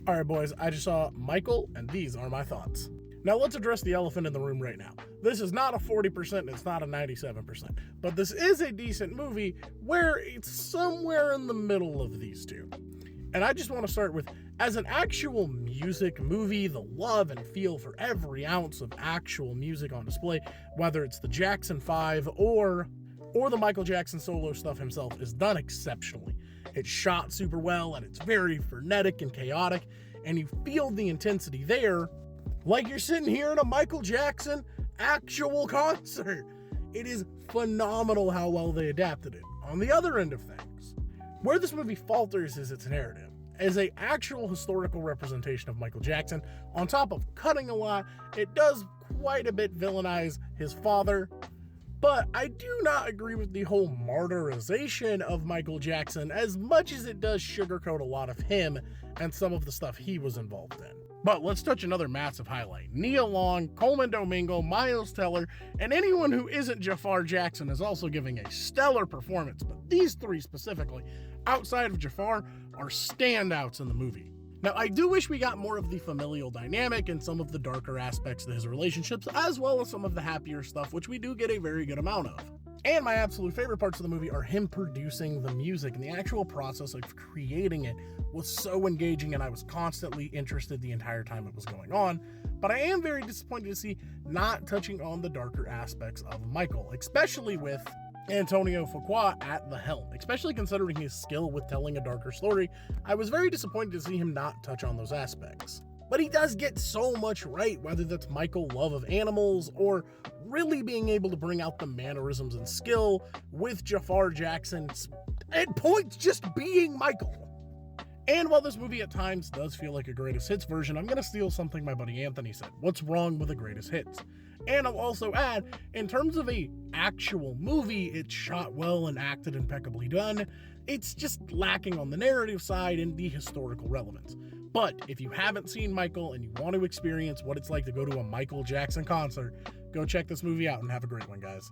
All right, boys, I just saw Michael, and these are my thoughts. Now, let's address the elephant in the room right now. This is not a 40%, and it's not a 97%, but this is a decent movie where it's somewhere in the middle of these two. And I just want to start with, as an actual music movie, the love and feel for every ounce of actual music on display, whether it's the Jackson 5 or the Michael Jackson solo stuff himself, is done exceptionally. It's shot super well, and it's very frenetic and chaotic, and you feel the intensity there like you're sitting here in a Michael Jackson actual concert. It is phenomenal how well they adapted it. On the other end of things, where this movie falters is its narrative. As an actual historical representation of Michael Jackson, on top of cutting a lot, it does quite a bit villainize his father. But I do not agree with the whole martyrization of Michael Jackson as much as it does sugarcoat a lot of him and some of the stuff he was involved in. But let's touch another massive highlight. Nia Long, Coleman Domingo, Miles Teller, and anyone who isn't Jafar Jackson is also giving a stellar performance, but these three specifically, outside of Jafar, are standouts in the movie. Now, I do wish we got more of the familial dynamic and some of the darker aspects to his relationships, as well as some of the happier stuff, which we do get a very good amount of. And my absolute favorite parts of the movie are him producing the music, and the actual process of creating it was so engaging, and I was constantly interested the entire time it was going on. But I am very disappointed to see not touching on the darker aspects of Michael, especially with Antonio Fuqua at the helm, especially considering his skill with telling a darker story. I was very disappointed to see him not touch on those aspects. But he does get so much right, whether that's Michael's love of animals or really being able to bring out the mannerisms and skill with Jafar Jackson's, at points, just being Michael. And while this movie at times does feel like a greatest hits version, I'm going to steal something my buddy Anthony said. What's wrong with a greatest hits? And I'll also add, in terms of a actual movie, it's shot well and acted impeccably done. It's just lacking on the narrative side and the historical relevance. But if you haven't seen Michael and you want to experience what it's like to go to a Michael Jackson concert, go check this movie out and have a great one, guys.